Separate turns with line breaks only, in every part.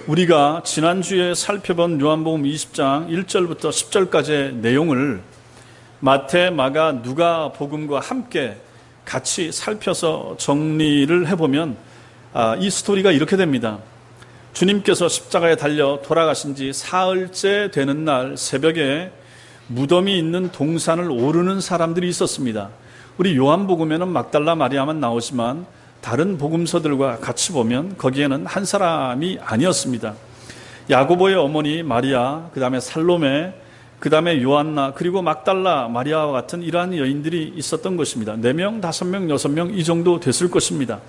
우리가 지난주에 살펴본 요한복음 20장 1절부터 10절까지의 내용을 마태, 마가, 누가 복음과 함께 같이 살펴서 정리를 해보면 이 스토리가 이렇게 됩니다. 주님께서 십자가에 달려 돌아가신 지 사흘째 되는 날 새벽에 무덤이 있는 동산을 오르는 사람들이 있었습니다. 우리 요한복음에는 막달라 마리아만 나오지만 다른 복음서들과 같이 보면 거기에는 한 사람이 아니었습니다. 야고보의 어머니 마리아, 그 다음에 살로메, 그 다음에 요한나, 그리고 막달라 마리아와 같은 이러한 여인들이 있었던 것입니다. 4명, 5명, 6명 이 정도 됐을 것입니다.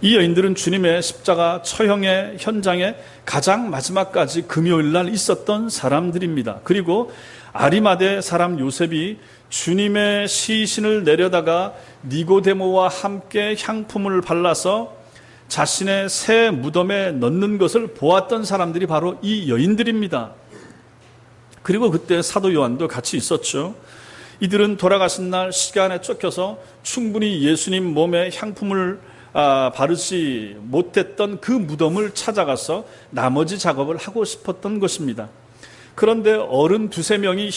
이 여인들은 주님의 십자가 처형의 현장에 가장 마지막까지 금요일 날 있었던 사람들입니다. 그리고 아리마대 사람 요셉이 주님의 시신을 내려다가 니고데모와 함께 향품을 발라서 자신의 새 무덤에 넣는 것을 보았던 사람들이 바로 이 여인들입니다. 그리고 그때 사도 요한도 같이 있었죠. 이들은 돌아가신 날 시간에 쫓겨서 충분히 예수님 몸에 향품을 바르지 못했던 그 무덤을 찾아가서 나머지 작업을 하고 싶었던 것입니다. 그런데 어른 2-3명이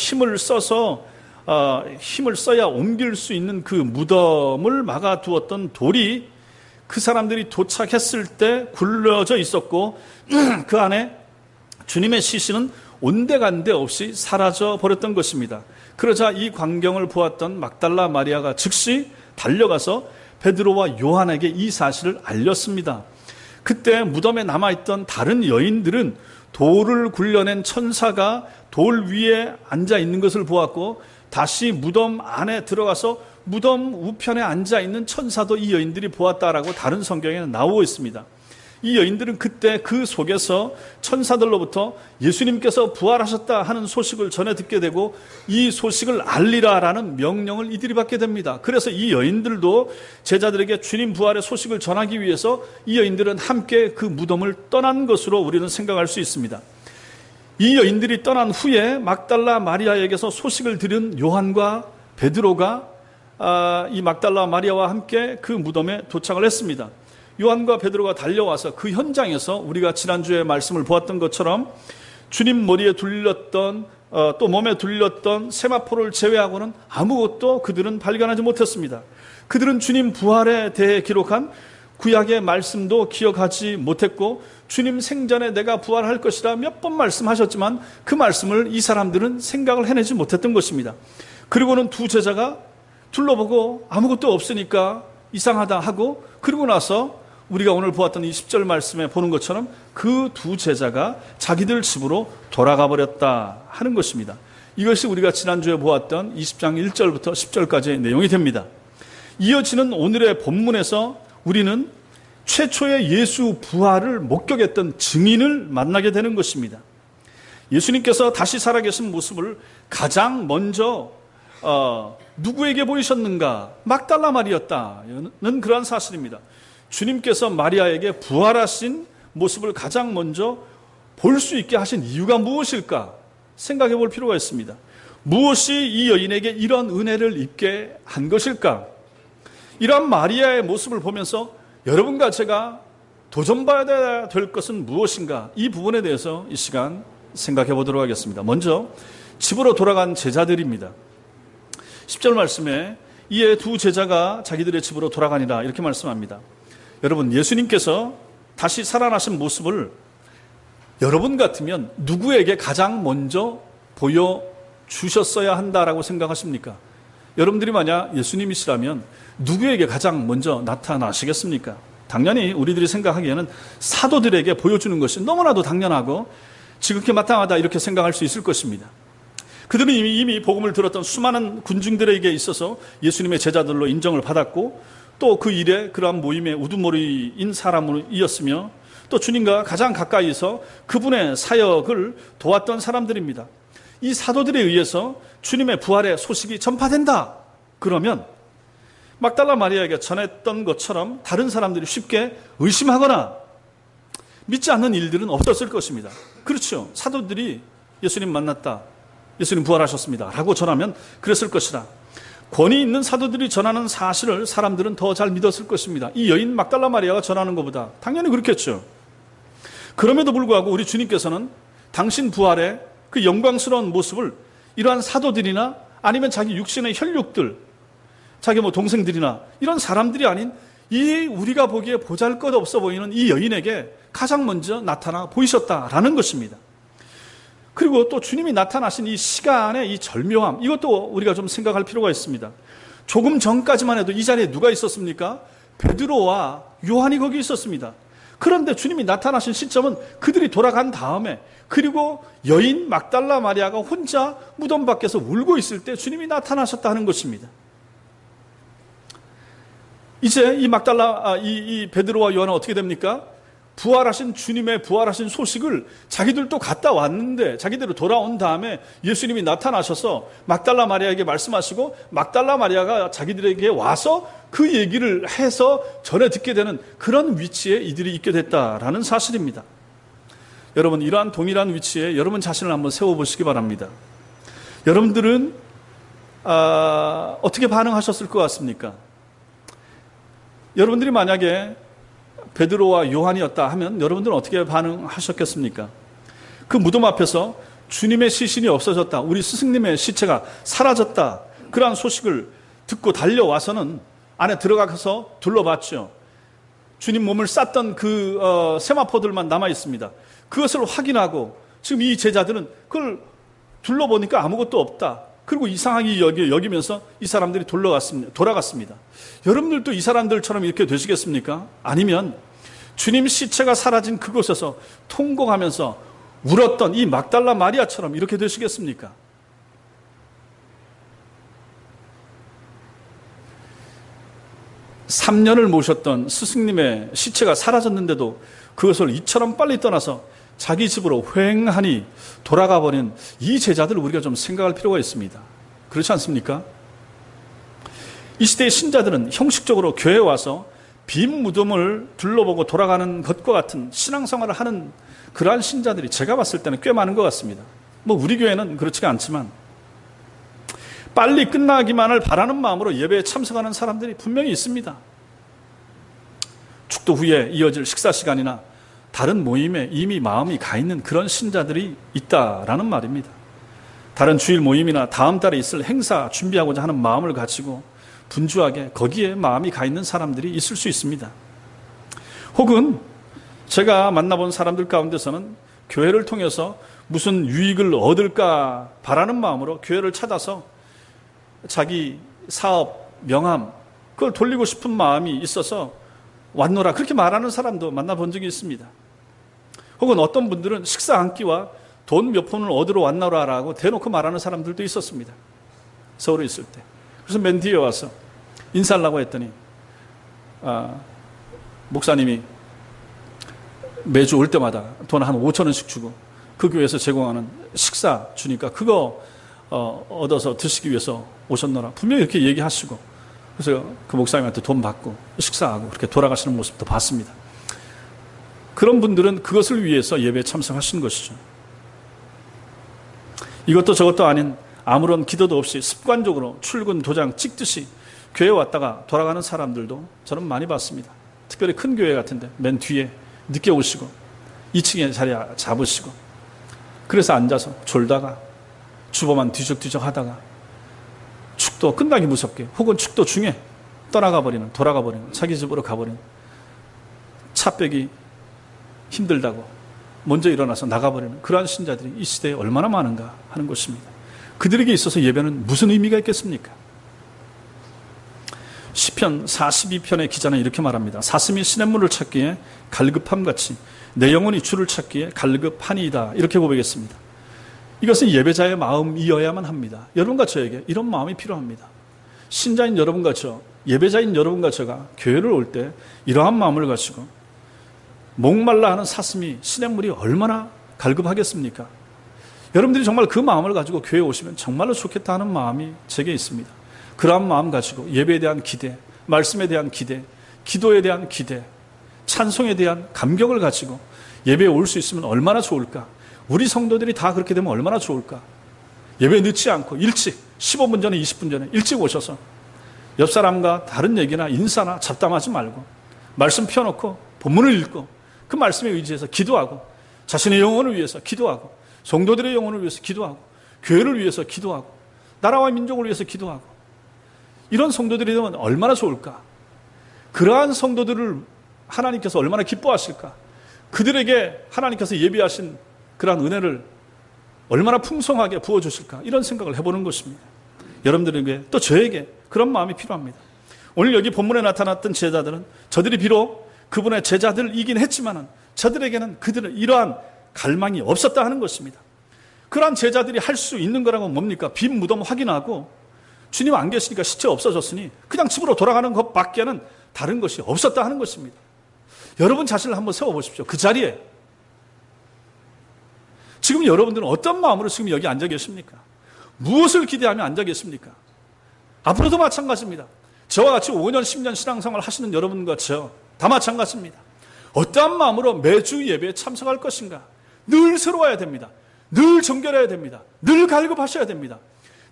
힘을 써야 옮길 수 있는 그 무덤을 막아두었던 돌이 그 사람들이 도착했을 때 굴러져 있었고 그 안에 주님의 시신은 온데간데 없이 사라져 버렸던 것입니다. 그러자 이 광경을 보았던 막달라 마리아가 즉시 달려가서 베드로와 요한에게 이 사실을 알렸습니다. 그때 무덤에 남아있던 다른 여인들은 돌을 굴려낸 천사가 돌 위에 앉아 있는 것을 보았고 다시 무덤 안에 들어가서 무덤 우편에 앉아 있는 천사도 이 여인들이 보았다라고 다른 성경에는 나오고 있습니다. 이 여인들은 그때 그 속에서 천사들로부터 예수님께서 부활하셨다 하는 소식을 전해 듣게 되고 이 소식을 알리라라는 명령을 이들이 받게 됩니다. 그래서 이 여인들도 제자들에게 주님 부활의 소식을 전하기 위해서 이 여인들은 함께 그 무덤을 떠난 것으로 우리는 생각할 수 있습니다. 이 여인들이 떠난 후에 막달라 마리아에게서 소식을 들은 요한과 베드로가 이 막달라 마리아와 함께 그 무덤에 도착을 했습니다. 요한과 베드로가 달려와서 그 현장에서 우리가 지난주에 말씀을 보았던 것처럼 주님 머리에 둘렸던 또 몸에 둘렸던 세마포를 제외하고는 아무것도 그들은 발견하지 못했습니다. 그들은 주님 부활에 대해 기록한 구약의 말씀도 기억하지 못했고 주님 생전에 내가 부활할 것이라 몇 번 말씀하셨지만 그 말씀을 이 사람들은 생각을 해내지 못했던 것입니다. 그리고는 2 제자가 둘러보고 아무것도 없으니까 이상하다 하고 그러고 나서 우리가 오늘 보았던 이 10절 말씀에 보는 것처럼 그 2 제자가 자기들 집으로 돌아가 버렸다 하는 것입니다. 이것이 우리가 지난주에 보았던 20장 1절부터 10절까지의 내용이 됩니다. 이어지는 오늘의 본문에서 우리는 최초의 예수 부활을 목격했던 증인을 만나게 되는 것입니다. 예수님께서 다시 살아계신 모습을 가장 먼저 누구에게 보이셨는가? 막달라 마리아였다는 그러한 사실입니다. 주님께서 마리아에게 부활하신 모습을 가장 먼저 볼 수 있게 하신 이유가 무엇일까? 생각해 볼 필요가 있습니다. 무엇이 이 여인에게 이런 은혜를 입게 한 것일까? 이러한 마리아의 모습을 보면서 여러분과 제가 도전받아야 될 것은 무엇인가? 이 부분에 대해서 이 시간 생각해 보도록 하겠습니다. 먼저 집으로 돌아간 제자들입니다. 10절 말씀에 이에 2 제자가 자기들의 집으로 돌아가니라 이렇게 말씀합니다. 여러분, 예수님께서 다시 살아나신 모습을 여러분 같으면 누구에게 가장 먼저 보여주셨어야 한다라고 생각하십니까? 여러분들이 만약 예수님이시라면 누구에게 가장 먼저 나타나시겠습니까? 당연히 우리들이 생각하기에는 사도들에게 보여주는 것이 너무나도 당연하고 지극히 마땅하다 이렇게 생각할 수 있을 것입니다. 그들은 이미 복음을 들었던 수많은 군중들에게 있어서 예수님의 제자들로 인정을 받았고 또 그 일에 그러한 모임의 우두머리인 사람이었으며 또 주님과 가장 가까이서 그분의 사역을 도왔던 사람들입니다. 이 사도들에 의해서 주님의 부활의 소식이 전파된다. 그러면 막달라 마리아에게 전했던 것처럼 다른 사람들이 쉽게 의심하거나 믿지 않는 일들은 없었을 것입니다. 그렇죠. 사도들이 예수님 만났다. 예수님 부활하셨습니다. 라고 전하면 그랬을 것이다. 권위 있는 사도들이 전하는 사실을 사람들은 더 잘 믿었을 것입니다. 이 여인 막달라 마리아가 전하는 것보다 당연히 그렇겠죠. 그럼에도 불구하고 우리 주님께서는 당신 부활의 그 영광스러운 모습을 이러한 사도들이나 아니면 자기 육신의 혈육들, 자기 동생들이나 이런 사람들이 아닌 이 우리가 보기에 보잘것없어 보이는 이 여인에게 가장 먼저 나타나 보이셨다라는 것입니다. 그리고 또 주님이 나타나신 이 시간의 이 절묘함, 이것도 우리가 좀 생각할 필요가 있습니다. 조금 전까지만 해도 이 자리에 누가 있었습니까? 베드로와 요한이 거기 있었습니다. 그런데 주님이 나타나신 시점은 그들이 돌아간 다음에, 그리고 여인 막달라 마리아가 혼자 무덤 밖에서 울고 있을 때 주님이 나타나셨다는 것입니다. 이제 이 이 베드로와 요한은 어떻게 됩니까? 부활하신 주님의 부활하신 소식을 자기들도 갔다 왔는데, 자기들로 돌아온 다음에 예수님이 나타나셔서 막달라 마리아에게 말씀하시고, 막달라 마리아가 자기들에게 와서 그 얘기를 해서 전해 듣게 되는 그런 위치에 이들이 있게 됐다라는 사실입니다. 여러분, 이러한 동일한 위치에 여러분 자신을 한번 세워보시기 바랍니다. 여러분들은 어떻게 반응하셨을 것 같습니까? 여러분들이 만약에 베드로와 요한이었다 하면 여러분들은 어떻게 반응하셨겠습니까? 그 무덤 앞에서 주님의 시신이 없어졌다, 우리 스승님의 시체가 사라졌다, 그러한 소식을 듣고 달려와서는 안에 들어가서 둘러봤죠. 주님 몸을 쌌던 그 세마포들만 남아 있습니다. 그것을 확인하고 지금 이 제자들은 그걸 둘러보니까 아무것도 없다, 그리고 이상하게 여기면서 이 사람들이 돌아갔습니다. 여러분들도 이 사람들처럼 이렇게 되시겠습니까? 아니면 주님 시체가 사라진 그곳에서 통곡하면서 울었던 이 막달라 마리아처럼 이렇게 되시겠습니까? (3년을) 모셨던 스승님의 시체가 사라졌는데도 그것을 이처럼 빨리 떠나서 자기 집으로 휑하니 돌아가 버린 이 제자들을 우리가 좀 생각할 필요가 있습니다. 그렇지 않습니까? 이 시대의 신자들은 형식적으로 교회에 와서 빈 무덤을 둘러보고 돌아가는 것과 같은 신앙생활을 하는 그러한 신자들이 제가 봤을 때는 꽤 많은 것 같습니다. 우리 교회는 그렇지가 않지만 빨리 끝나기만을 바라는 마음으로 예배에 참석하는 사람들이 분명히 있습니다. 축도 후에 이어질 식사 시간이나 다른 모임에 이미 마음이 가 있는 그런 신자들이 있다라는 말입니다. 다른 주일 모임이나 다음 달에 있을 행사 준비하고자 하는 마음을 가지고 분주하게 거기에 마음이 가 있는 사람들이 있을 수 있습니다. 혹은 제가 만나본 사람들 가운데서는 교회를 통해서 무슨 유익을 얻을까 바라는 마음으로 교회를 찾아서 자기 사업, 명함, 그걸 돌리고 싶은 마음이 있어서 왔노라, 그렇게 말하는 사람도 만나본 적이 있습니다. 혹은 어떤 분들은 식사 한 끼와 돈 몇 푼을 얻으러 왔노라라고 대놓고 말하는 사람들도 있었습니다. 서울에 있을 때. 그래서 맨 뒤에 와서 인사를 하고 했더니 목사님이 매주 올 때마다 돈 한 5,000원씩 주고 그 교회에서 제공하는 식사 주니까 그거 얻어서 드시기 위해서 오셨노라, 분명히 이렇게 얘기하시고, 그래서 그 목사님한테 돈 받고 식사하고 그렇게 돌아가시는 모습도 봤습니다. 그런 분들은 그것을 위해서 예배에 참석하시는 것이죠. 이것도 저것도 아닌 아무런 기도도 없이 습관적으로 출근 도장 찍듯이 교회에 왔다가 돌아가는 사람들도 저는 많이 봤습니다. 특별히 큰 교회 같은데 맨 뒤에 늦게 오시고 2층에 자리 잡으시고, 그래서 앉아서 졸다가 주보만 뒤적뒤적 하다가 축도 끝나기 무섭게, 혹은 축도 중에 돌아가 버리는 자기 집으로 가버리는, 차 빼기 힘들다고 먼저 일어나서 나가버리는 그러한 신자들이 이 시대에 얼마나 많은가 하는 것입니다. 그들에게 있어서 예배는 무슨 의미가 있겠습니까? 시편 42편의 기자는 이렇게 말합니다. 사슴이 시냇물을 찾기에 갈급함같이 내 영혼이 주를 찾기에 갈급하니이다, 이렇게 고백했습니다. 이것은 예배자의 마음이어야만 합니다. 여러분과 저에게 이런 마음이 필요합니다. 신자인 여러분과 저, 예배자인 여러분과 저가 교회를 올 때 이러한 마음을 가지고, 목말라 하는 사슴이 시냇물이 얼마나 갈급하겠습니까? 여러분들이 정말 그 마음을 가지고 교회에 오시면 정말로 좋겠다 하는 마음이 제게 있습니다. 그러한 마음 가지고 예배에 대한 기대, 말씀에 대한 기대, 기도에 대한 기대, 찬송에 대한 감격을 가지고 예배에 올 수 있으면 얼마나 좋을까? 우리 성도들이 다 그렇게 되면 얼마나 좋을까? 예배 늦지 않고 일찍 15분 전에 20분 전에 일찍 오셔서 옆 사람과 다른 얘기나 인사나 잡담하지 말고 말씀 펴놓고 본문을 읽고 그 말씀에 의지해서 기도하고 자신의 영혼을 위해서 기도하고 성도들의 영혼을 위해서 기도하고 교회를 위해서 기도하고 나라와 민족을 위해서 기도하고 이런 성도들이 되면 얼마나 좋을까? 그러한 성도들을 하나님께서 얼마나 기뻐하실까? 그들에게 하나님께서 예비하신 그러한 은혜를 얼마나 풍성하게 부어주실까? 이런 생각을 해보는 것입니다. 여러분들에게 또 저에게 그런 마음이 필요합니다. 오늘 여기 본문에 나타났던 제자들은 저들이 비록 그분의 제자들이긴 했지만 저들에게는 그들은 이러한 갈망이 없었다 하는 것입니다. 그러한 제자들이 할 수 있는 거라고 뭡니까? 빈 무덤 확인하고 주님 안 계시니까 시체 없어졌으니 그냥 집으로 돌아가는 것밖에는 다른 것이 없었다 하는 것입니다. 여러분 자신을 한번 세워보십시오. 그 자리에 지금 여러분들은 어떤 마음으로 지금 여기 앉아 계십니까? 무엇을 기대하며 앉아 계십니까? 앞으로도 마찬가지입니다. 저와 같이 5년, 10년 신앙생활 하시는 여러분과 저 다 마찬가지입니다. 어떠한 마음으로 매주 예배에 참석할 것인가? 늘 새로워야 됩니다. 늘 정결해야 됩니다. 늘 갈급하셔야 됩니다.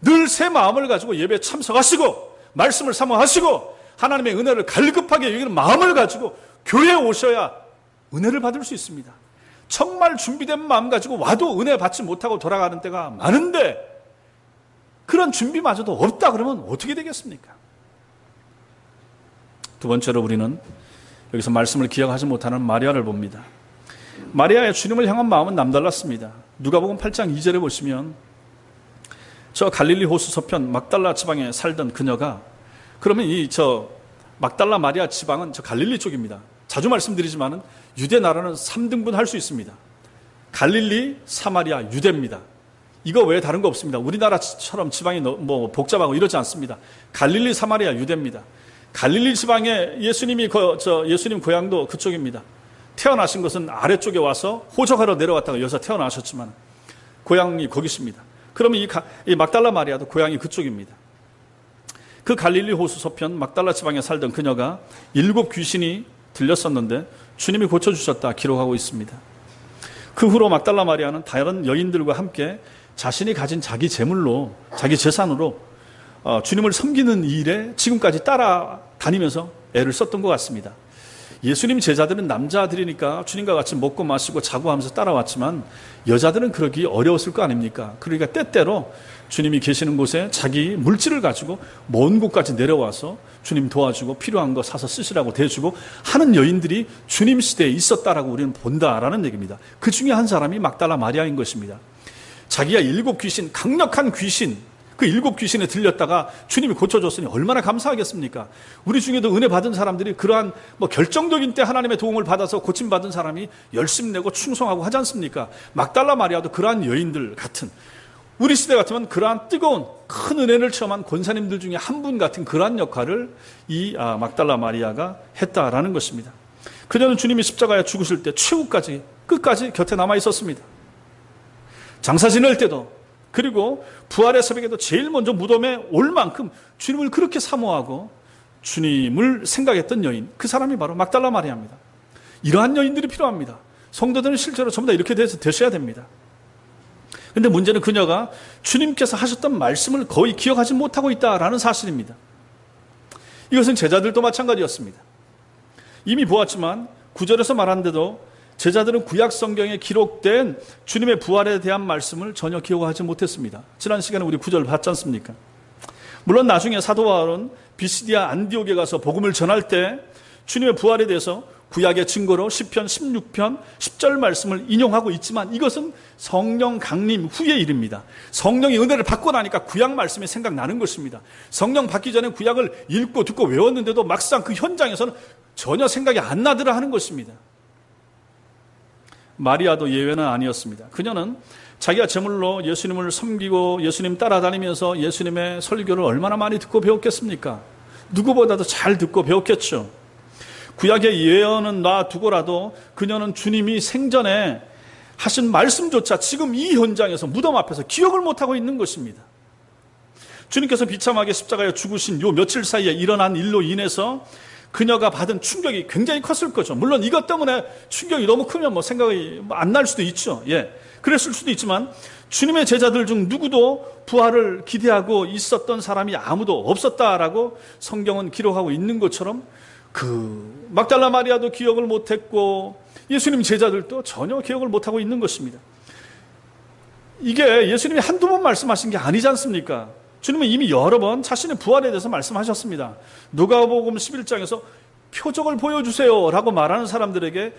늘 새 마음을 가지고 예배에 참석하시고 말씀을 사모하시고 하나님의 은혜를 갈급하게 여기는 마음을 가지고 교회에 오셔야 은혜를 받을 수 있습니다. 정말 준비된 마음 가지고 와도 은혜 받지 못하고 돌아가는 때가 많은데 그런 준비마저도 없다 그러면 어떻게 되겠습니까? 두 번째로 우리는 여기서 말씀을 기억하지 못하는 마리아를 봅니다. 마리아의 주님을 향한 마음은 남달랐습니다. 누가복음 8장 2절에 보시면 저 갈릴리 호수 서편 막달라 지방에 살던 그녀가 그러면 막달라 마리아 지방은 저 갈릴리 쪽입니다. 자주 말씀드리지만은 유대 나라는 3등분 할 수 있습니다. 갈릴리, 사마리아, 유대입니다. 이거 외에 다른 거 없습니다. 우리나라처럼 지방이 뭐 복잡하고 이러지 않습니다. 갈릴리, 사마리아, 유대입니다. 갈릴리 지방에 예수님 고향도 그쪽입니다. 태어나신 것은 아래쪽에 와서 호적하러 내려왔다가 여기서 태어나셨지만 고향이 거기십니다. 그러면 이 막달라 마리아도 고향이 그쪽입니다. 그 갈릴리 호수 서편 막달라 지방에 살던 그녀가 7 귀신이 들렸었는데 주님이 고쳐주셨다 기록하고 있습니다. 그 후로 막달라 마리아는 다른 여인들과 함께 자신이 가진 자기 재물로 자기 재산으로 주님을 섬기는 일에 지금까지 따라다니면서 애를 썼던 것 같습니다. 예수님 제자들은 남자들이니까 주님과 같이 먹고 마시고 자고 하면서 따라왔지만 여자들은 그러기 어려웠을 거 아닙니까? 그러니까 때때로 주님이 계시는 곳에 자기 물질을 가지고 먼 곳까지 내려와서 주님 도와주고 필요한 거 사서 쓰시라고 대주고 하는 여인들이 주님 시대에 있었다라고 우리는 본다라는 얘기입니다. 그 중에 한 사람이 막달라 마리아인 것입니다. 자기가 7 귀신, 강력한 귀신, 그 7 귀신에 들렸다가 주님이 고쳐줬으니 얼마나 감사하겠습니까? 우리 중에도 은혜 받은 사람들이 그러한 결정적인 때 하나님의 도움을 받아서 고침받은 사람이 열심 내고 충성하고 하지 않습니까? 막달라 마리아도 그러한 여인들 같은 우리 시대 같으면 그러한 뜨거운 큰 은혜를 체험한 권사님들 중에 한 분 같은 그러한 역할을 이 막달라 마리아가 했다라는 것입니다. 그녀는 주님이 십자가에 죽으실 때 최후까지 끝까지 곁에 남아 있었습니다. 장사 지낼 때도 그리고 부활의 새벽에도 제일 먼저 무덤에 올 만큼 주님을 그렇게 사모하고 주님을 생각했던 여인, 그 사람이 바로 막달라 마리아입니다. 이러한 여인들이 필요합니다. 성도들은 실제로 전부 다 이렇게 되셔야 됩니다. 그런데 문제는 그녀가 주님께서 하셨던 말씀을 거의 기억하지 못하고 있다라는 사실입니다. 이것은 제자들도 마찬가지였습니다. 이미 보았지만 9절에서 말한 대로 제자들은 구약 성경에 기록된 주님의 부활에 대한 말씀을 전혀 기억하지 못했습니다. 지난 시간에 우리 9절 봤지 않습니까? 물론 나중에 사도 바울은 비시디아 안디옥에 가서 복음을 전할 때 주님의 부활에 대해서 구약의 증거로 시편 16편 10절 말씀을 인용하고 있지만 이것은 성령 강림 후의 일입니다. 성령의 은혜를 받고 나니까 구약 말씀이 생각나는 것입니다. 성령 받기 전에 구약을 읽고 듣고 외웠는데도 막상 그 현장에서는 전혀 생각이 안 나더라 하는 것입니다. 마리아도 예외는 아니었습니다. 그녀는 자기가 제물로 예수님을 섬기고 예수님 따라다니면서 예수님의 설교를 얼마나 많이 듣고 배웠겠습니까? 누구보다도 잘 듣고 배웠겠죠. 구약의 예언은 놔두고라도 그녀는 주님이 생전에 하신 말씀조차 지금 이 현장에서 무덤 앞에서 기억을 못하고 있는 것입니다. 주님께서 비참하게 십자가에 죽으신 요 며칠 사이에 일어난 일로 인해서 그녀가 받은 충격이 굉장히 컸을 거죠. 물론 이것 때문에 충격이 너무 크면 생각이 안 날 수도 있죠. 그랬을 수도 있지만 주님의 제자들 중 누구도 부활을 기대하고 있었던 사람이 아무도 없었다라고 성경은 기록하고 있는 것처럼 막달라 마리아도 기억을 못했고 예수님 제자들도 전혀 기억을 못하고 있는 것입니다. 이게 예수님이 한두 번 말씀하신 게 아니지 않습니까? 주님은 이미 여러 번 자신의 부활에 대해서 말씀하셨습니다. 누가복음 11장에서 표적을 보여주세요 라고 말하는 사람들에게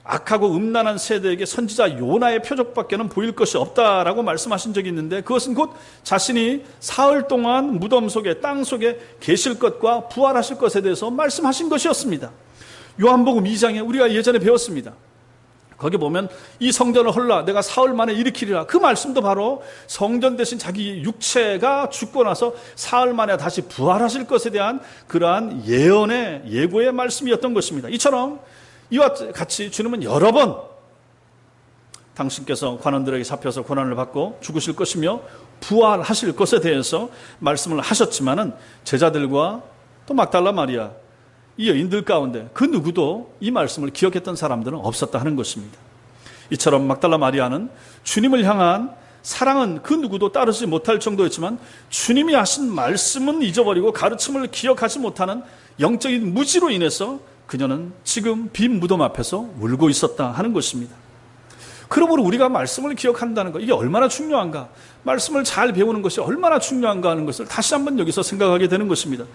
악하고 음란한 세대에게 선지자 요나의 표적밖에는 보일 것이 없다라고 말씀하신 적이 있는데, 그것은 곧 자신이 사흘 동안 무덤 속에, 땅 속에 계실 것과 부활하실 것에 대해서 말씀하신 것이었습니다. 요한복음 2장에 우리가 예전에 배웠습니다. 거기 보면 이 성전을 헐라 내가 사흘 만에 일으키리라, 그 말씀도 바로 성전 대신 자기 육체가 죽고 나서 사흘 만에 다시 부활하실 것에 대한 그러한 예언의, 예고의 말씀이었던 것입니다. 이처럼 이와 같이 주님은 여러 번 당신께서 관원들에게 잡혀서 고난을 받고 죽으실 것이며 부활하실 것에 대해서 말씀을 하셨지만은 제자들과 또 막달라 마리아, 이 여인들 가운데 그 누구도 이 말씀을 기억했던 사람들은 없었다 하는 것입니다. 이처럼 막달라 마리아는 주님을 향한 사랑은 그 누구도 따르지 못할 정도였지만 주님이 하신 말씀은 잊어버리고 가르침을 기억하지 못하는 영적인 무지로 인해서 그녀는 지금 빈 무덤 앞에서 울고 있었다 하는 것입니다. 그러므로 우리가 말씀을 기억한다는 것, 이게 얼마나 중요한가, 말씀을 잘 배우는 것이 얼마나 중요한가 하는 것을 다시 한번 여기서 생각하게 되는 것입니다.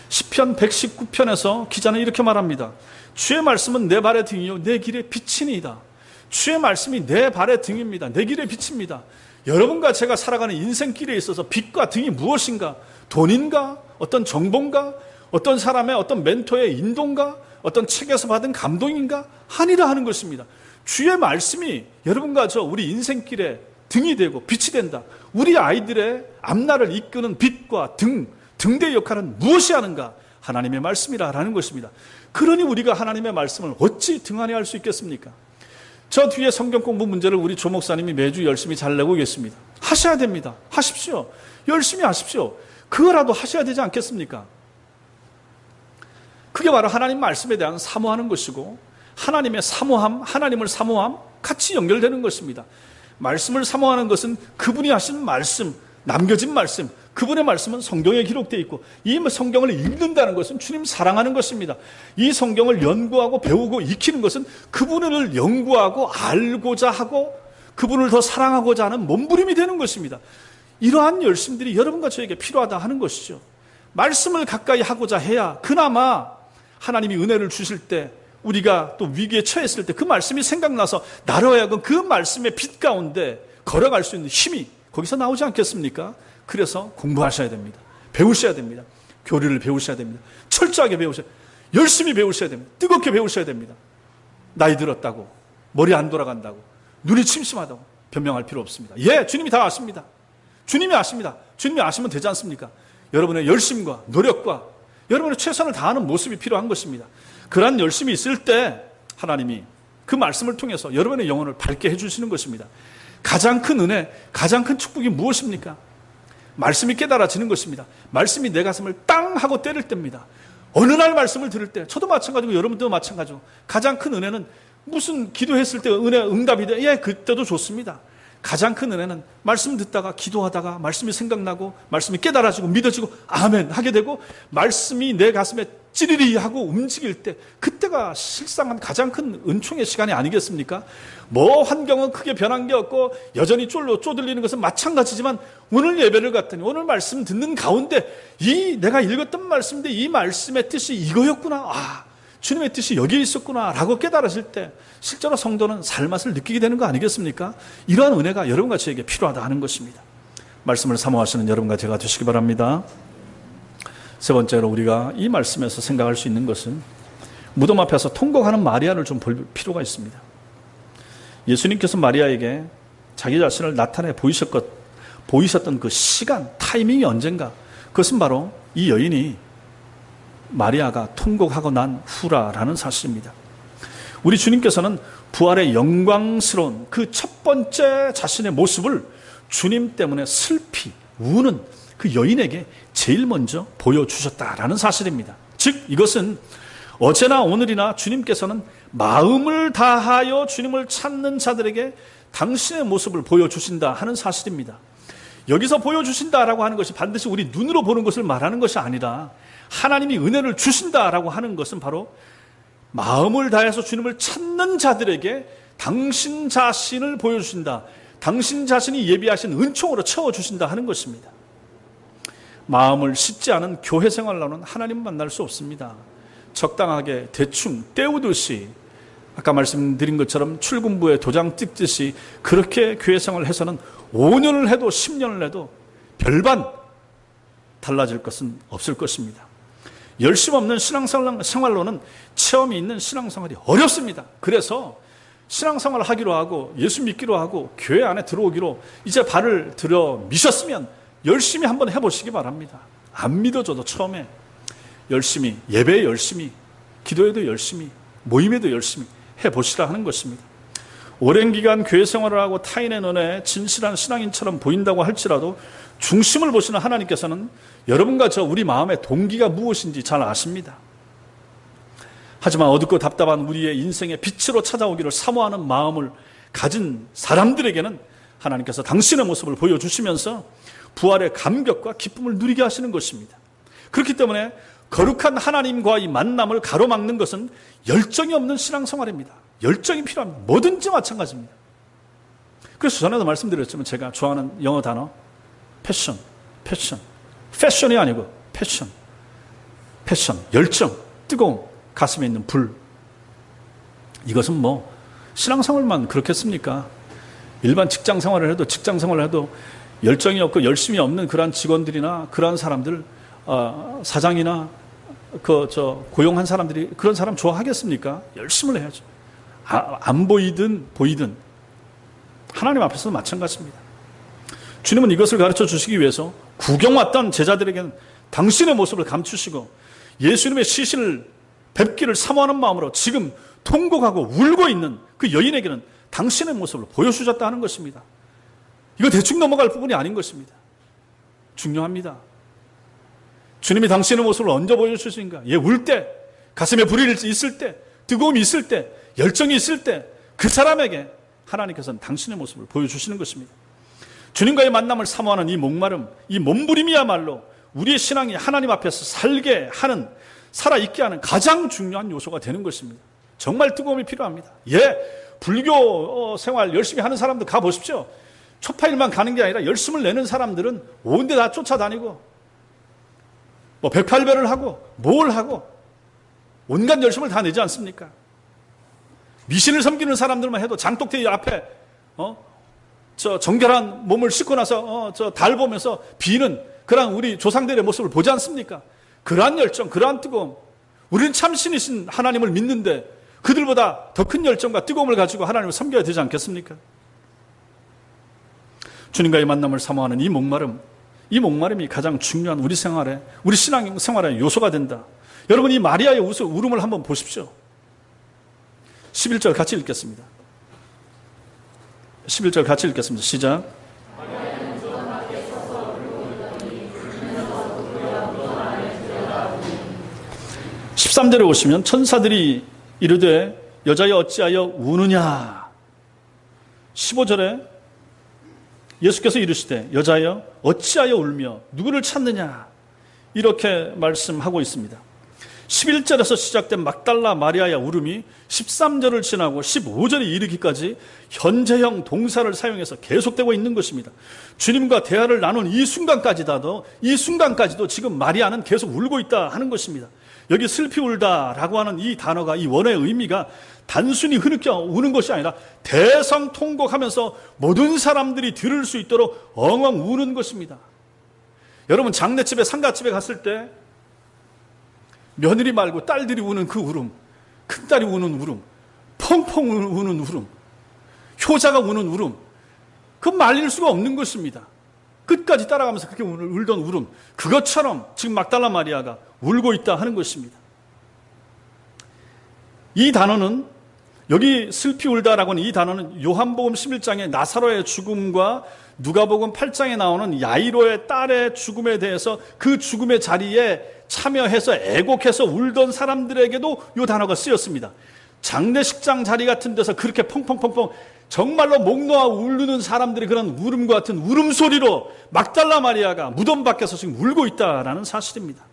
시편 119편에서 기자는 이렇게 말합니다. 주의 말씀은 내 발의 등이요 내 길의 빛이니이다. 주의 말씀이 내 발의 등입니다. 내 길의 빛입니다. 여러분과 제가 살아가는 인생길에 있어서 빛과 등이 무엇인가? 돈인가? 어떤 정보인가? 어떤 사람의 어떤 멘토의 인도인가? 어떤 책에서 받은 감동인가? 아니라 하는 것입니다. 주의 말씀이 여러분과 저 우리 인생길에 등이 되고 빛이 된다. 우리 아이들의 앞날을 이끄는 빛과 등대의 역할은 무엇이 하는가? 하나님의 말씀이라는 것입니다. 그러니 우리가 하나님의 말씀을 어찌 등한히 할 수 있겠습니까? 저 뒤에 성경 공부 문제를 우리 조 목사님이 매주 열심히 잘 내고 계십니다. 하셔야 됩니다. 하십시오. 열심히 하십시오. 그거라도 하셔야 되지 않겠습니까? 그게 바로 하나님 말씀에 대한 사모하는 것이고, 하나님의 사모함, 하나님을 사모함 같이 연결되는 것입니다. 말씀을 사모하는 것은 그분이 하신 말씀, 남겨진 말씀, 그분의 말씀은 성경에 기록되어 있고, 이 성경을 읽는다는 것은 주님 사랑하는 것입니다. 이 성경을 연구하고 배우고 익히는 것은 그분을 연구하고 알고자 하고 그분을 더 사랑하고자 하는 몸부림이 되는 것입니다. 이러한 열심들이 여러분과 저에게 필요하다 하는 것이죠. 말씀을 가까이 하고자 해야 그나마 하나님이 은혜를 주실 때, 우리가 또 위기에 처했을 때 그 말씀이 생각나서 나로 하여금 그 말씀의 빛 가운데 걸어갈 수 있는 힘이 거기서 나오지 않겠습니까? 그래서 공부하셔야 됩니다. 배우셔야 됩니다. 교리를 배우셔야 됩니다. 철저하게 배우셔야 됩니다. 열심히 배우셔야 됩니다. 뜨겁게 배우셔야 됩니다. 나이 들었다고, 머리 안 돌아간다고, 눈이 침침하다고 변명할 필요 없습니다. 예, 주님이 다 아십니다. 주님이 아십니다. 주님이 아시면 되지 않습니까? 여러분의 열심과 노력과 여러분의 최선을 다하는 모습이 필요한 것입니다. 그러한 열심이 있을 때 하나님이 그 말씀을 통해서 여러분의 영혼을 밝게 해주시는 것입니다. 가장 큰 은혜, 가장 큰 축복이 무엇입니까? 말씀이 깨달아지는 것입니다. 말씀이 내 가슴을 땅 하고 때릴 때입니다. 어느 날 말씀을 들을 때, 저도 마찬가지고 여러분도 마찬가지고, 가장 큰 은혜는 무슨 기도했을 때 은혜 응답이 돼, 예, 그때도 좋습니다. 가장 큰 은혜는 말씀 듣다가 기도하다가 말씀이 생각나고 말씀이 깨달아지고 믿어지고 아멘 하게 되고 말씀이 내 가슴에 찌리리 하고 움직일 때, 그때가 실상한 가장 큰 은총의 시간이 아니겠습니까? 뭐 환경은 크게 변한 게 없고 여전히 쫄로 쪼들리는 것은 마찬가지지만, 오늘 예배를 갔더니 오늘 말씀 듣는 가운데 이 내가 읽었던 말씀인데 이 말씀의 뜻이 이거였구나, 아, 주님의 뜻이 여기에 있었구나 라고 깨달으실 때 실제로 성도는 살맛을 느끼게 되는 거 아니겠습니까? 이러한 은혜가 여러분과 저에게 필요하다 하는 것입니다. 말씀을 사모하시는 여러분과 제가 되시기 바랍니다. 세 번째로 우리가 이 말씀에서 생각할 수 있는 것은 무덤 앞에서 통곡하는 마리아를 좀 볼 필요가 있습니다. 예수님께서 마리아에게 자기 자신을 나타내 보이셨던 그 시간, 타이밍이 언젠가, 그것은 바로 이 여인이 마리아가 통곡하고 난 후라라는 사실입니다. 우리 주님께서는 부활의 영광스러운 그 첫 번째 자신의 모습을 주님 때문에 슬피 우는 그 여인에게 제일 먼저 보여주셨다라는 사실입니다. 즉 이것은 어제나 오늘이나 주님께서는 마음을 다하여 주님을 찾는 자들에게 당신의 모습을 보여주신다 하는 사실입니다. 여기서 보여주신다라고 하는 것이 반드시 우리 눈으로 보는 것을 말하는 것이 아니라 하나님이 은혜를 주신다라고 하는 것은 바로 마음을 다해서 주님을 찾는 자들에게 당신 자신을 보여주신다. 당신 자신이 예비하신 은총으로 채워주신다 하는 것입니다. 마음을 씻지 않은 교회 생활로는 하나님을 만날 수 없습니다. 적당하게 대충 때우듯이 아까 말씀드린 것처럼 출근부에 도장 찍듯이 그렇게 교회 생활을 해서는 5년을 해도 10년을 해도 별반 달라질 것은 없을 것입니다. 열심 없는 신앙생활로는 체험이 있는 신앙생활이 어렵습니다. 그래서 신앙생활을 하기로 하고 예수 믿기로 하고 교회 안에 들어오기로 이제 발을 들여 미셨으면 열심히 한번 해보시기 바랍니다. 안 믿어줘도 처음에 열심히, 예배에 열심히, 기도에도 열심히, 모임에도 열심히 해보시라 하는 것입니다. 오랜 기간 교회 생활을 하고 타인의 눈에 진실한 신앙인처럼 보인다고 할지라도 중심을 보시는 하나님께서는 여러분과 저 우리 마음의 동기가 무엇인지 잘 아십니다. 하지만 어둡고 답답한 우리의 인생의 빛으로 찾아오기를 사모하는 마음을 가진 사람들에게는 하나님께서 당신의 모습을 보여주시면서 부활의 감격과 기쁨을 누리게 하시는 것입니다. 그렇기 때문에 거룩한 하나님과의 만남을 가로막는 것은 열정이 없는 신앙생활입니다. 열정이 필요합니다. 뭐든지 마찬가지입니다. 그래서 전에도 말씀드렸지만 제가 좋아하는 영어 단어 패션. 패션이 아니고 패션, 열정, 뜨거움, 가슴에 있는 불. 이것은 뭐 신앙생활만 그렇겠습니까? 일반 직장생활을 해도 열정이 없고 열심이 없는 그러한 직원들이나 그러한 사람들, 사장이나 고용한 사람들이 그런 사람 좋아하겠습니까? 열심을 해야죠. 안 보이든 하나님 앞에서도 마찬가지입니다. 주님은 이것을 가르쳐 주시기 위해서 구경 왔던 제자들에게는 당신의 모습을 감추시고 예수님의 시신을 뵙기를 사모하는 마음으로 지금 통곡하고 울고 있는 그 여인에게는 당신의 모습을 보여주셨다 하는 것입니다. 이거 대충 넘어갈 부분이 아닌 것입니다. 중요합니다. 주님이 당신의 모습을 언제 보여주신가? 울 때, 가슴에 불이 있을 때, 뜨거움이 있을 때, 열정이 있을 때 그 사람에게 하나님께서는 당신의 모습을 보여주시는 것입니다. 주님과의 만남을 사모하는 이 목마름, 이 몸부림이야말로 우리의 신앙이 하나님 앞에서 살아있게 하는 가장 중요한 요소가 되는 것입니다. 정말 뜨거움이 필요합니다. 불교 생활 열심히 하는 사람들 가보십시오. 초파일만 가는 게 아니라 열심을 내는 사람들은 온 데 다 쫓아다니고 108배를 하고 뭘 하고 온갖 열심을 다 내지 않습니까? 미신을 섬기는 사람들만 해도 장독대 앞에 정결한 몸을 씻고 나서 달 보면서 비는 그런 우리 조상들의 모습을 보지 않습니까? 그러한 열정, 그러한 뜨거움. 우리는 참신이신 하나님을 믿는데 그들보다 더 큰 열정과 뜨거움을 가지고 하나님을 섬겨야 되지 않겠습니까? 주님과의 만남을 사모하는 이 목마름이 가장 중요한 우리 신앙 생활의 요소가 된다. 여러분, 이 마리아의 울음을 한번 보십시오. 11절 같이 읽겠습니다. 11절 같이 읽겠습니다. 시작. 13절에 오시면 천사들이 이르되 여자여 어찌하여 우느냐. 15절에 예수께서 이르시되 여자여 어찌하여 울며 누구를 찾느냐. 이렇게 말씀하고 있습니다. 11절에서 시작된 막달라 마리아의 울음이 13절을 지나고 15절에 이르기까지 현재형 동사를 사용해서 계속되고 있는 것입니다. 주님과 대화를 나눈 이 순간까지도 지금 마리아는 계속 울고 있다 하는 것입니다. 여기 슬피 울다라고 하는 이 단어가 이 원어의 의미가 단순히 흐느껴 우는 것이 아니라 대성통곡하면서 모든 사람들이 들을 수 있도록 엉엉 우는 것입니다. 여러분, 장례집에 상가집에 갔을 때 며느리 말고 딸들이 우는 그 울음, 큰딸이 우는 울음, 펑펑 우는 울음, 효자가 우는 울음, 그건 말릴 수가 없는 것입니다. 끝까지 따라가면서 그렇게 울던 울음, 그것처럼 지금 막달라 마리아가 울고 있다 하는 것입니다. 이 단어는, 여기 슬피 울다라고 하는 이 단어는 요한복음 11장의 나사로의 죽음과 누가복음 8장에 나오는 야이로의 딸의 죽음에 대해서 그 죽음의 자리에 참여해서 애곡해서 울던 사람들에게도 이 단어가 쓰였습니다. 장례식장 자리 같은 데서 그렇게 펑펑펑펑 정말로 목 놓아 울르는 사람들이 그런 울음과 같은 울음소리로 막달라 마리아가 무덤 밖에서 지금 울고 있다라는 사실입니다.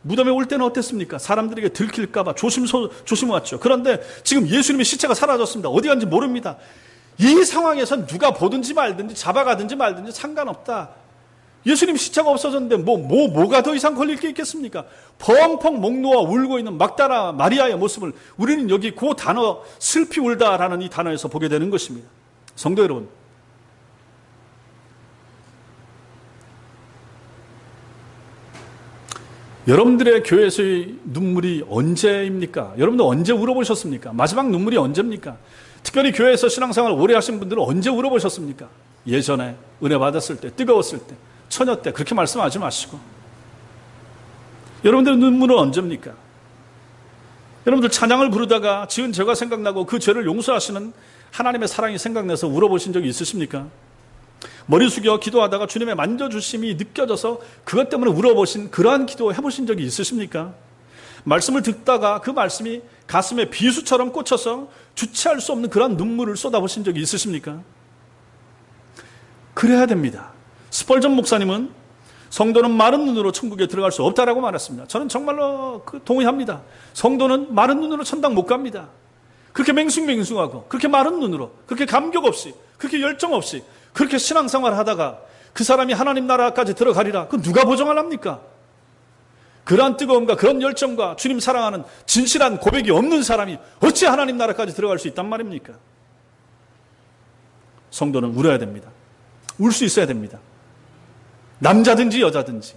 무덤에 올 때는 어땠습니까? 사람들에게 들킬까봐 조심해왔죠. 그런데 지금 예수님의 시체가 사라졌습니다. 어디 간지 모릅니다. 이 상황에선 누가 보든지 말든지 잡아가든지 말든지 상관없다. 예수님 시체가 없어졌는데 뭐가 더 이상 걸릴 게 있겠습니까? 펑펑 목 놓아 울고 있는 막다라 마리아의 모습을 우리는 여기 그 단어 슬피 울다라는 이 단어에서 보게 되는 것입니다. 성도 여러분, 여러분들의 교회에서의 눈물이 언제입니까? 여러분들 언제 울어보셨습니까? 마지막 눈물이 언제입니까? 특별히 교회에서 신앙생활 오래 하신 분들은 언제 울어보셨습니까? 예전에 은혜 받았을 때, 뜨거웠을 때, 처녀 때 그렇게 말씀하지 마시고. 여러분들의 눈물은 언제입니까? 여러분들 찬양을 부르다가 지은 죄가 생각나고 그 죄를 용서하시는 하나님의 사랑이 생각나서 울어보신 적이 있으십니까? 머리 숙여 기도하다가 주님의 만져주심이 느껴져서 그것 때문에 울어보신 그러한 기도 해보신 적이 있으십니까? 말씀을 듣다가 그 말씀이 가슴에 비수처럼 꽂혀서 주체할 수 없는 그러한 눈물을 쏟아보신 적이 있으십니까? 그래야 됩니다. 스펄전 목사님은 성도는 마른 눈으로 천국에 들어갈 수 없다라고 말했습니다. 저는 정말로 동의합니다. 성도는 마른 눈으로 천당 못 갑니다. 그렇게 맹숭맹숭하고 그렇게 마른 눈으로 그렇게 감격 없이 그렇게 열정 없이 그렇게 신앙생활을 하다가 그 사람이 하나님 나라까지 들어가리라. 그건 누가 보장하랍니까? 그러한 뜨거움과 그런 열정과 주님 사랑하는 진실한 고백이 없는 사람이 어찌 하나님 나라까지 들어갈 수 있단 말입니까? 성도는 울어야 됩니다. 울 수 있어야 됩니다. 남자든지 여자든지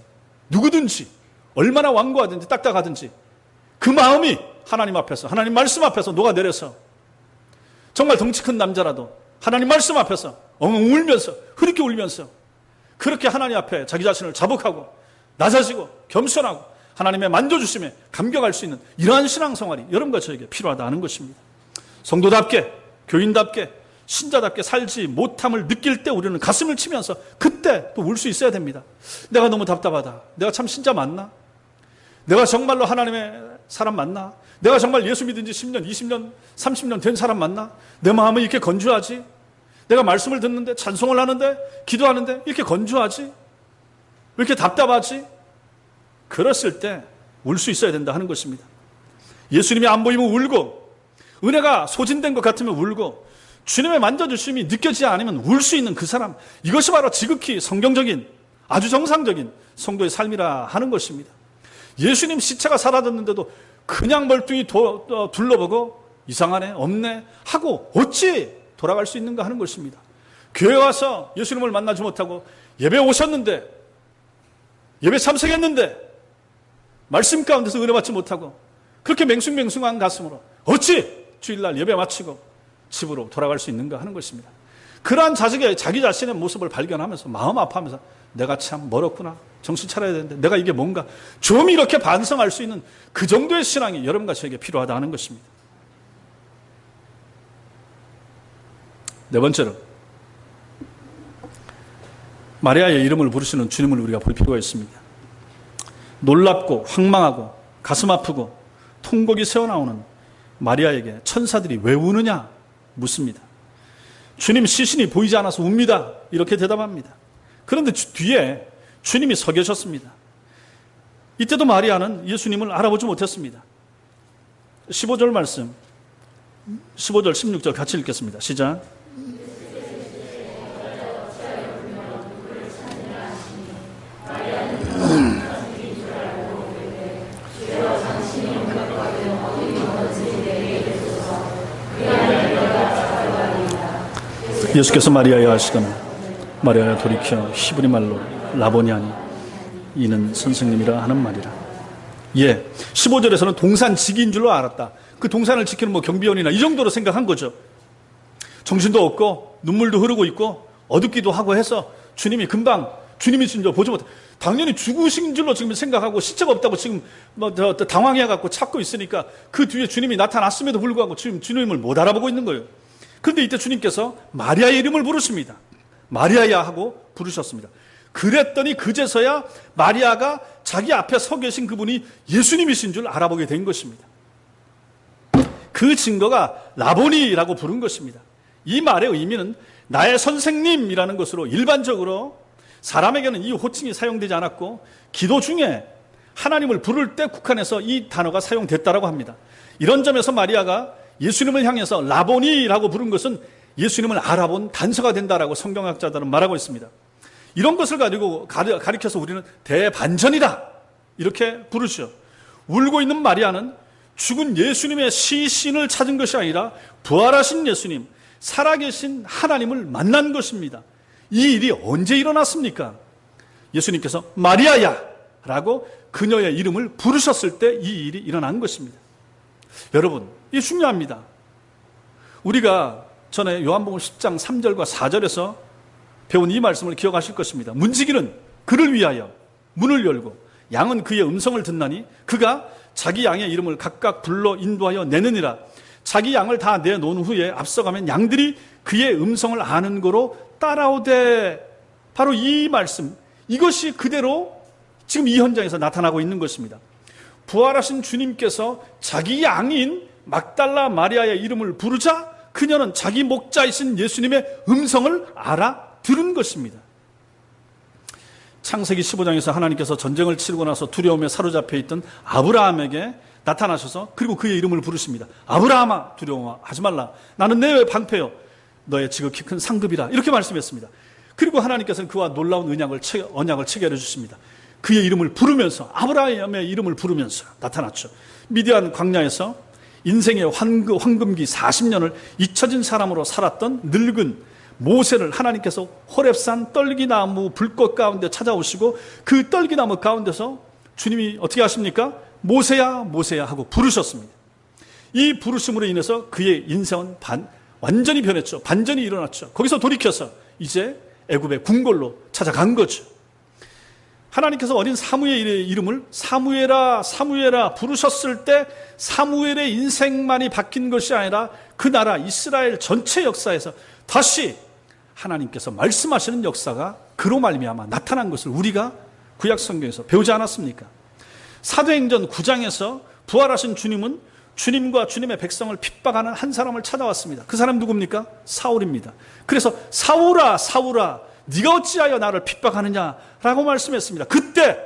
누구든지 얼마나 완고하든지 딱딱하든지 그 마음이 하나님 앞에서 하나님 말씀 앞에서 녹아내려서 정말 덩치 큰 남자라도 하나님 말씀 앞에서 엉엉 울면서 흐릿게 울면서 그렇게 하나님 앞에 자기 자신을 자복하고 낮아지고 겸손하고 하나님의 만져주심에 감격할 수 있는 이러한 신앙생활이 여러분과 저에게 필요하다는 것입니다. 성도답게 교인답게 신자답게 살지 못함을 느낄 때 우리는 가슴을 치면서 그때 또 울 수 있어야 됩니다. 내가 너무 답답하다. 내가 참 신자 맞나? 내가 정말로 하나님의 사람 맞나? 내가 정말 예수 믿은 지 10년, 20년, 30년 된 사람 맞나? 내 마음은 이렇게 건조하지? 내가 말씀을 듣는데 찬송을 하는데 기도하는데 이렇게 건조하지? 왜 이렇게 답답하지? 그랬을 때 울 수 있어야 된다 하는 것입니다. 예수님이 안 보이면 울고 은혜가 소진된 것 같으면 울고 주님의 만져주심이 느껴지지 않으면 울 수 있는 그 사람, 이것이 바로 지극히 성경적인 아주 정상적인 성도의 삶이라 하는 것입니다. 예수님 시체가 사라졌는데도 그냥 멀뚱히 둘러보고 이상하네 없네 하고 어찌 돌아갈 수 있는가 하는 것입니다. 교회 와서 예수님을 만나지 못하고 예배 오셨는데 예배 참석했는데 말씀 가운데서 은혜 받지 못하고 그렇게 맹숭맹숭한 가슴으로 어찌 주일날 예배 마치고 집으로 돌아갈 수 있는가 하는 것입니다. 그러한 자기 자신의 모습을 발견하면서 마음 아파하면서 내가 참 멀었구나. 정신 차려야 되는데 내가 이게 뭔가 좀 이렇게 반성할 수 있는 그 정도의 신앙이 여러분과 저에게 필요하다 하는 것입니다. 네 번째로 마리아의 이름을 부르시는 주님을 우리가 볼 필요가 있습니다. 놀랍고 황망하고 가슴 아프고 통곡이 새어나오는 마리아에게 천사들이 왜 우느냐 묻습니다. 주님 시신이 보이지 않아서 웁니다. 이렇게 대답합니다. 그런데 뒤에 주님이 서 계셨습니다. 이때도 마리아는 예수님을 알아보지 못했습니다. 15절 말씀 15절 16절 같이 읽겠습니다. 시작. 예수께서 마리아에 하시거늘 마리아야 돌이켜 히브리 말로 라보니 하니 이는 선생님이라 하는 말이라. 15절에서는 동산지기인 줄로 알았다. 그 동산을 지키는 경비원이나 이 정도로 생각한 거죠. 정신도 없고 눈물도 흐르고 있고 어둡기도 하고 해서 주님이 금방 주님이 진 줄 보지 못해. 당연히 죽으신 줄로 지금 생각하고 시체가 없다고 지금 당황해갖고 찾고 있으니까 그 뒤에 주님이 나타났음에도 불구하고 지금 주님을 못 알아보고 있는 거예요. 그런데 이때 주님께서 마리아의 이름을 부르십니다. 마리아야 하고 부르셨습니다. 그랬더니 그제서야 마리아가 자기 앞에 서 계신 그분이 예수님이신 줄 알아보게 된 것입니다. 그 증거가 라보니라고 부른 것입니다. 이 말의 의미는 나의 선생님이라는 것으로 일반적으로 사람에게는 이 호칭이 사용되지 않았고 기도 중에 하나님을 부를 때 국한해서 이 단어가 사용됐다라고 합니다. 이런 점에서 마리아가 예수님을 향해서 라보니라고 부른 것은 예수님을 알아본 단서가 된다라고 성경학자들은 말하고 있습니다. 이런 것을 가지고 가리켜서 우리는 대반전이다 이렇게 부르죠. 울고 있는 마리아는 죽은 예수님의 시신을 찾은 것이 아니라 부활하신 예수님, 살아계신 하나님을 만난 것입니다. 이 일이 언제 일어났습니까? 예수님께서 마리아야 라고 그녀의 이름을 부르셨을 때 이 일이 일어난 것입니다. 여러분, 이게 중요합니다. 우리가 전에 요한복음 10장 3절과 4절에서 배운 이 말씀을 기억하실 것입니다. 문지기는 그를 위하여 문을 열고 양은 그의 음성을 듣나니 그가 자기 양의 이름을 각각 불러 인도하여 내느니라. 자기 양을 다 내놓은 후에 앞서가면 양들이 그의 음성을 아는 거로 따라오되. 바로 이 말씀, 이것이 그대로 지금 이 현장에서 나타나고 있는 것입니다. 부활하신 주님께서 자기 양인 막달라 마리아의 이름을 부르자 그녀는 자기 목자이신 예수님의 음성을 알아들은 것입니다. 창세기 15장에서 하나님께서 전쟁을 치르고 나서 두려움에 사로잡혀 있던 아브라함에게 나타나셔서 그리고 그의 이름을 부르십니다. 아브라함아, 두려워하지 말라. 나는 내 방패요 너의 지극히 큰 상급이라. 이렇게 말씀했습니다. 그리고 하나님께서는 그와 놀라운 언약을 체결해 주십니다. 그의 이름을 부르면서, 아브라함의 이름을 부르면서 나타났죠. 미디안 광야에서 인생의 황금기 40년을 잊혀진 사람으로 살았던 늙은 모세를 하나님께서 호렙산 떨기나무 불꽃 가운데 찾아오시고 그 떨기나무 가운데서 주님이 어떻게 하십니까? 모세야 모세야 하고 부르셨습니다. 이 부르심으로 인해서 그의 인생은 완전히 변했죠. 반전이 일어났죠. 거기서 돌이켜서 이제 애굽의 궁궐로 찾아간 거죠. 하나님께서 어린 사무엘의 이름을 사무엘아 사무엘아 부르셨을 때 사무엘의 인생만이 바뀐 것이 아니라 그 나라 이스라엘 전체 역사에서 다시 하나님께서 말씀하시는 역사가 그로 말미암아 나타난 것을 우리가 구약 성경에서 배우지 않았습니까? 사도행전 9장에서 부활하신 주님은 주님과 주님의 백성을 핍박하는 한 사람을 찾아왔습니다. 그 사람 누굽니까? 사울입니다. 그래서 사울아 사울아 네가 어찌하여 나를 핍박하느냐라고 말씀했습니다. 그때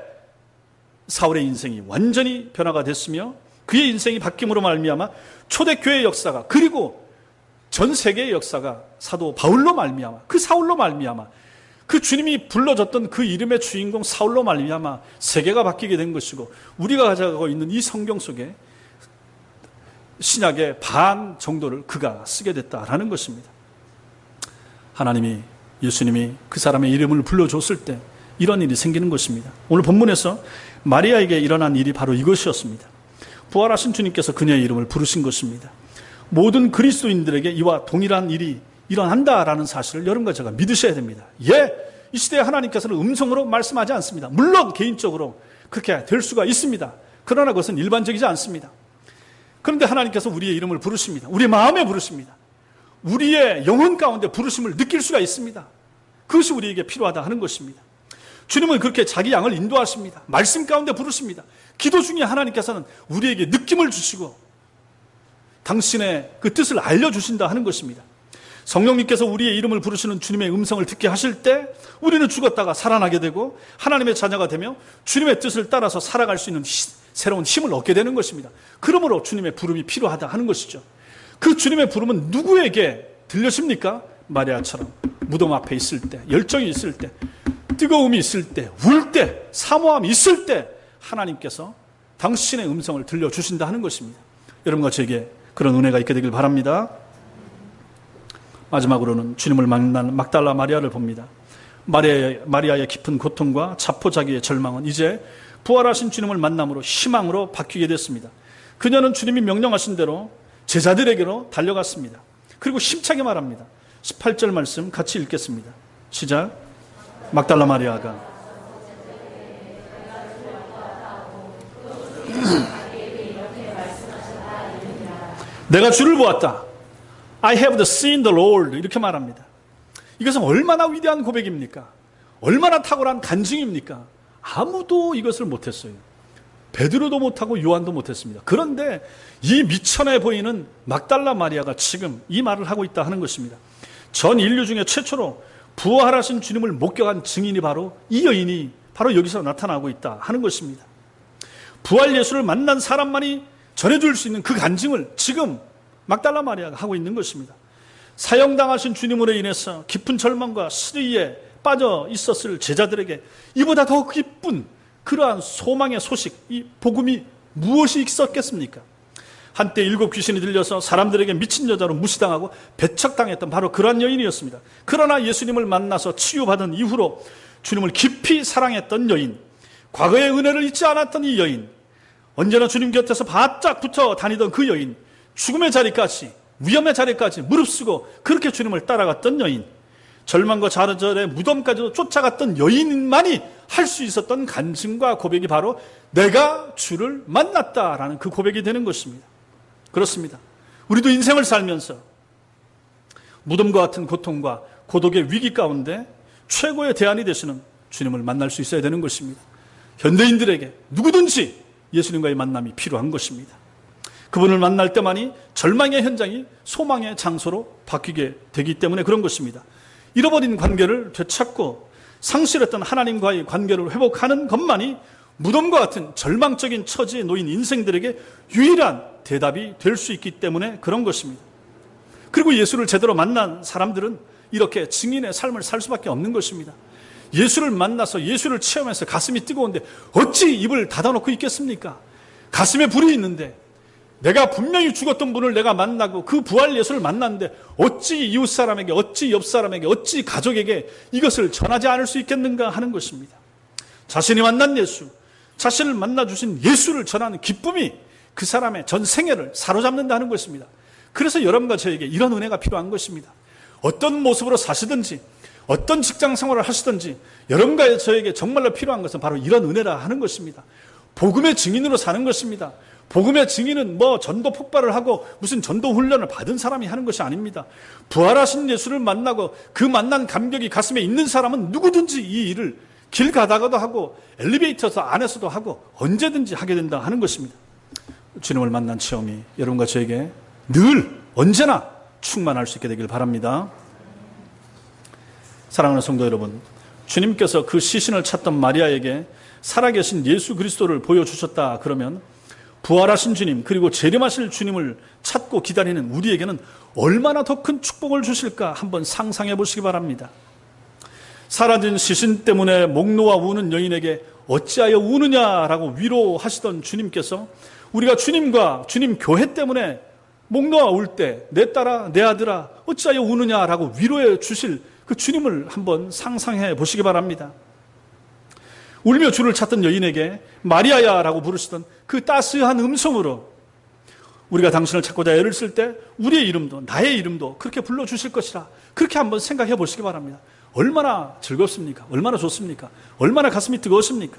사울의 인생이 완전히 변화가 됐으며 그의 인생이 바뀜으로 말미암아 초대교회의 역사가 그리고 전 세계의 역사가 사도 바울로 말미암아 그 사울로 말미암아 그 주님이 불러줬던 그 이름의 주인공 사울로 말미암아 세계가 바뀌게 된 것이고 우리가 가져가고 있는 이 성경 속에 신약의 반 정도를 그가 쓰게 됐다라는 것입니다. 하나님이 예수님이 그 사람의 이름을 불러줬을 때 이런 일이 생기는 것입니다. 오늘 본문에서 마리아에게 일어난 일이 바로 이것이었습니다. 부활하신 주님께서 그녀의 이름을 부르신 것입니다. 모든 그리스도인들에게 이와 동일한 일이 일어난다라는 사실을 여러분과 제가 믿으셔야 됩니다. 예, 이 시대에 하나님께서는 음성으로 말씀하지 않습니다. 물론 개인적으로 그렇게 될 수가 있습니다. 그러나 그것은 일반적이지 않습니다. 그런데 하나님께서 우리의 이름을 부르십니다. 우리의 마음에 부르십니다. 우리의 영혼 가운데 부르심을 느낄 수가 있습니다. 그것이 우리에게 필요하다 하는 것입니다. 주님은 그렇게 자기 양을 인도하십니다. 말씀 가운데 부르십니다. 기도 중에 하나님께서는 우리에게 느낌을 주시고 당신의 그 뜻을 알려주신다 하는 것입니다. 성령님께서 우리의 이름을 부르시는 주님의 음성을 듣게 하실 때 우리는 죽었다가 살아나게 되고 하나님의 자녀가 되며 주님의 뜻을 따라서 살아갈 수 있는 새로운 힘을 얻게 되는 것입니다. 그러므로 주님의 부름이 필요하다 하는 것이죠. 그 주님의 부름은 누구에게 들려집니까? 마리아처럼 무덤 앞에 있을 때, 열정이 있을 때, 뜨거움이 있을 때, 울 때, 사모함이 있을 때 하나님께서 당신의 음성을 들려주신다 하는 것입니다. 여러분과 저에게 그런 은혜가 있게 되길 바랍니다. 마지막으로는 주님을 만난 막달라 마리아를 봅니다. 마리아의 깊은 고통과 자포자기의 절망은 이제 부활하신 주님을 만남으로 희망으로 바뀌게 됐습니다. 그녀는 주님이 명령하신 대로 제자들에게로 달려갔습니다. 그리고 힘차게 말합니다. 18절 말씀 같이 읽겠습니다. 시작. 막달라 마리아가 내가 주를 보았다. I have seen the Lord. 이렇게 말합니다. 이것은 얼마나 위대한 고백입니까? 얼마나 탁월한 간증입니까? 아무도 이것을 못했어요. 베드로도 못하고 요한도 못했습니다. 그런데 이 미천해 보이는 막달라 마리아가 지금 이 말을 하고 있다 하는 것입니다. 전 인류 중에 최초로 부활하신 주님을 목격한 증인이 바로 이 여인이 바로 여기서 나타나고 있다 하는 것입니다. 부활 예수를 만난 사람만이 전해줄 수 있는 그 간증을 지금 막달라 마리아가 하고 있는 것입니다. 사형당하신 주님으로 인해서 깊은 절망과 시리에 빠져 있었을 제자들에게 이보다 더 기쁜 그러한 소망의 소식, 이 복음이 무엇이 있었겠습니까? 한때 7 귀신이 들려서 사람들에게 미친 여자로 무시당하고 배척당했던 바로 그러한 여인이었습니다. 그러나 예수님을 만나서 치유받은 이후로 주님을 깊이 사랑했던 여인, 과거의 은혜를 잊지 않았던 이 여인, 언제나 주님 곁에서 바짝 붙어 다니던 그 여인, 죽음의 자리까지, 위험의 자리까지 무릅쓰고 그렇게 주님을 따라갔던 여인, 절망과 좌절의 무덤까지도 쫓아갔던 여인만이 할 수 있었던 간증과 고백이 바로 내가 주를 만났다라는 그 고백이 되는 것입니다. 그렇습니다. 우리도 인생을 살면서 무덤과 같은 고통과 고독의 위기 가운데 최고의 대안이 되시는 주님을 만날 수 있어야 되는 것입니다. 현대인들에게 누구든지 예수님과의 만남이 필요한 것입니다. 그분을 만날 때만이 절망의 현장이 소망의 장소로 바뀌게 되기 때문에 그런 것입니다. 잃어버린 관계를 되찾고 상실했던 하나님과의 관계를 회복하는 것만이 무덤과 같은 절망적인 처지에 놓인 인생들에게 유일한 대답이 될 수 있기 때문에 그런 것입니다. 그리고 예수를 제대로 만난 사람들은 이렇게 증인의 삶을 살 수밖에 없는 것입니다. 예수를 만나서 예수를 체험해서 가슴이 뜨거운데 어찌 입을 닫아놓고 있겠습니까? 가슴에 불이 있는데 내가 분명히 죽었던 분을 내가 만나고 그 부활 예수를 만났는데 어찌 이웃 사람에게, 어찌 옆 사람에게, 어찌 가족에게 이것을 전하지 않을 수 있겠는가 하는 것입니다. 자신이 만난 예수, 자신을 만나주신 예수를 전하는 기쁨이 그 사람의 전 생애를 사로잡는다 하는 것입니다. 그래서 여러분과 저에게 이런 은혜가 필요한 것입니다. 어떤 모습으로 사시든지 어떤 직장 생활을 하시든지 여러분과 저에게 정말로 필요한 것은 바로 이런 은혜라 하는 것입니다. 복음의 증인으로 사는 것입니다. 복음의 증인은 전도 폭발을 하고 무슨 전도 훈련을 받은 사람이 하는 것이 아닙니다. 부활하신 예수를 만나고 그 만난 감격이 가슴에 있는 사람은 누구든지 이 일을 길 가다가도 하고 엘리베이터 안에서도 하고 언제든지 하게 된다 하는 것입니다. 주님을 만난 체험이 여러분과 저에게 늘 언제나 충만할 수 있게 되길 바랍니다. 사랑하는 성도 여러분, 주님께서 그 시신을 찾던 마리아에게 살아계신 예수 그리스도를 보여주셨다 그러면 부활하신 주님 그리고 재림하실 주님을 찾고 기다리는 우리에게는 얼마나 더 큰 축복을 주실까 한번 상상해 보시기 바랍니다. 사라진 시신 때문에 목 놓아 우는 여인에게 어찌하여 우느냐라고 위로하시던 주님께서 우리가 주님과 주님 교회 때문에 목 놓아 울 때 내 딸아 내 아들아 어찌하여 우느냐라고 위로해 주실 그 주님을 한번 상상해 보시기 바랍니다. 울며 주를 찾던 여인에게 마리아야라고 부르시던 그 따스한 음성으로 우리가 당신을 찾고자 애를 쓸 때 우리의 이름도 나의 이름도 그렇게 불러주실 것이라 그렇게 한번 생각해 보시기 바랍니다. 얼마나 즐겁습니까? 얼마나 좋습니까? 얼마나 가슴이 뜨거우십니까?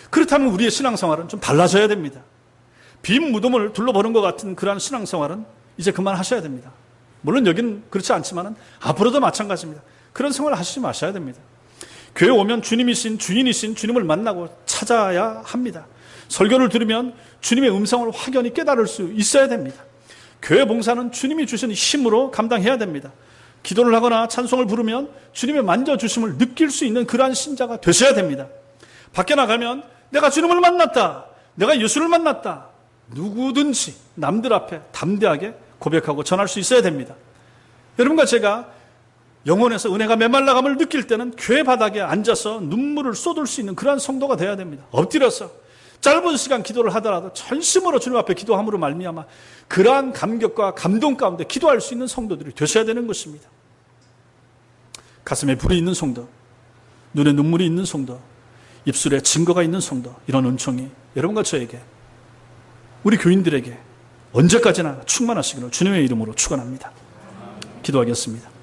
그렇다면 우리의 신앙생활은 좀 달라져야 됩니다. 빈 무덤을 둘러보는 것 같은 그러한 신앙생활은 이제 그만하셔야 됩니다. 물론 여기는 그렇지 않지만 앞으로도 마찬가지입니다. 그런 생활을 하시지 마셔야 됩니다. 교회 오면 주님이신 주인이신 주님을 만나고 찾아야 합니다. 설교를 들으면 주님의 음성을 확연히 깨달을 수 있어야 됩니다. 교회 봉사는 주님이 주신 힘으로 감당해야 됩니다. 기도를 하거나 찬송을 부르면 주님의 만져주심을 느낄 수 있는 그러한 신자가 되셔야 됩니다. 밖에 나가면 내가 주님을 만났다, 내가 예수를 만났다, 누구든지 남들 앞에 담대하게 고백하고 전할 수 있어야 됩니다. 여러분과 제가 영혼에서 은혜가 메말라감을 느낄 때는 교회 바닥에 앉아서 눈물을 쏟을 수 있는 그러한 성도가 되어야 됩니다. 엎드려서 짧은 시간 기도를 하더라도 전심으로 주님 앞에 기도함으로 말미암아 그러한 감격과 감동 가운데 기도할 수 있는 성도들이 되셔야 되는 것입니다. 가슴에 불이 있는 성도, 눈에 눈물이 있는 성도, 입술에 증거가 있는 성도, 이런 은총이 여러분과 저에게, 우리 교인들에게 언제까지나 충만하시기를 주님의 이름으로 축원합니다. 기도하겠습니다.